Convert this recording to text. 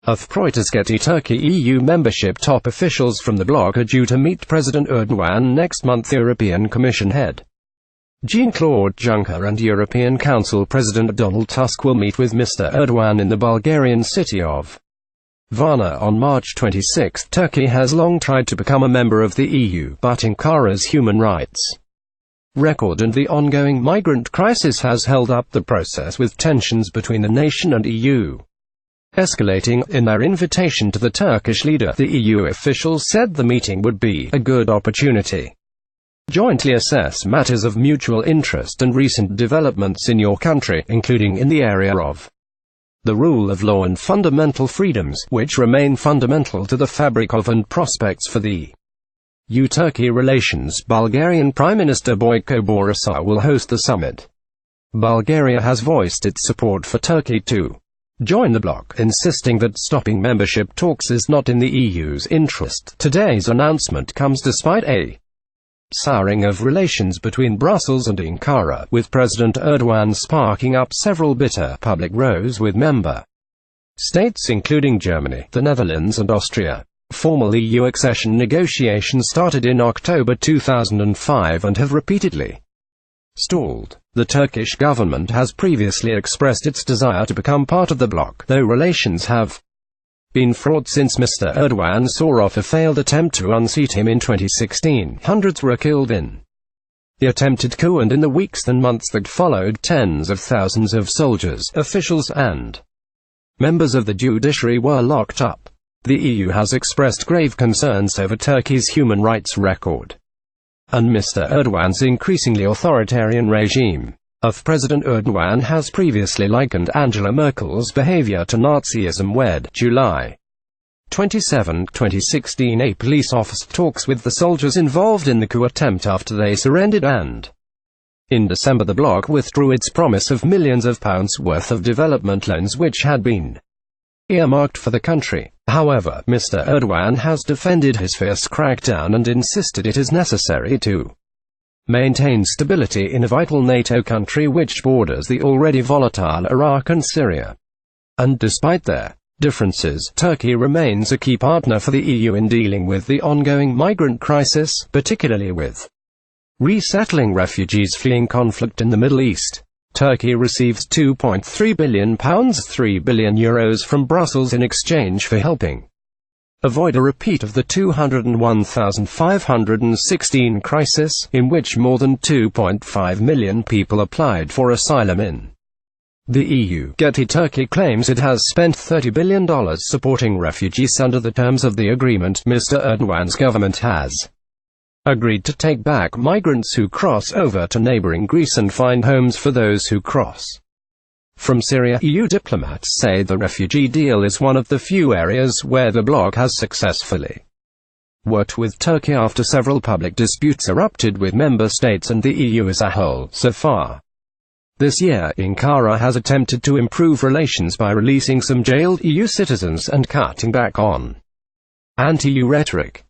Of Reuters Getty Turkey EU membership top officials from the bloc are due to meet President Erdogan next month. European Commission head Jean-Claude Juncker and European Council President Donald Tusk will meet with Mr. Erdogan in the Bulgarian city of Varna on March 26. Turkey has long tried to become a member of the EU, but Ankara's human rights record and the ongoing migrant crisis has held up the process, with tensions between the nation and EU escalating. In their invitation to the Turkish leader, the EU officials said the meeting would be a good opportunity jointly assess matters of mutual interest and recent developments in your country, including in the area of the rule of law and fundamental freedoms, which remain fundamental to the fabric of and prospects for the EU-Turkey relations. Bulgarian Prime Minister Boyko Borisov will host the summit. Bulgaria has voiced its support for Turkey to join the bloc, insisting that stopping membership talks is not in the EU's interest. Today's announcement comes despite a souring of relations between Brussels and Ankara, with President Erdogan sparking up several bitter public rows with member states including Germany, the Netherlands and Austria. Formal EU accession negotiations started in October 2005 and have repeatedly stalled. The Turkish government has previously expressed its desire to become part of the bloc, though relations have been fraught since Mr. Erdogan saw off a failed attempt to unseat him in 2016. Hundreds were killed in the attempted coup, and in the weeks and months that followed, tens of thousands of soldiers, officials and members of the judiciary were locked up. The EU has expressed grave concerns over Turkey's human rights record and Mr. Erdogan's increasingly authoritarian regime. Of President Erdogan has previously likened Angela Merkel's behavior to Nazism. Wed. July 27, 2016. A police officer talks with the soldiers involved in the coup attempt after they surrendered, and in December the bloc withdrew its promise of millions of pounds worth of development loans which had been earmarked for the country. However, Mr. Erdogan has defended his fierce crackdown and insisted it is necessary to maintain stability in a vital NATO country which borders the already volatile Iraq and Syria. And despite their differences, Turkey remains a key partner for the EU in dealing with the ongoing migrant crisis, particularly with resettling refugees fleeing conflict in the Middle East. Turkey receives £2.3 billion €3 billion from Brussels in exchange for helping avoid a repeat of the 201,516 crisis, in which more than 2.5 million people applied for asylum in the EU. Getty Turkey claims it has spent $30 billion supporting refugees under the terms of the agreement. Mr. Erdogan's government has agreed to take back migrants who cross over to neighboring Greece and find homes for those who cross from Syria. EU diplomats say the refugee deal is one of the few areas where the bloc has successfully worked with Turkey after several public disputes erupted with member states and the EU as a whole. So far this year, Ankara has attempted to improve relations by releasing some jailed EU citizens and cutting back on anti-EU rhetoric.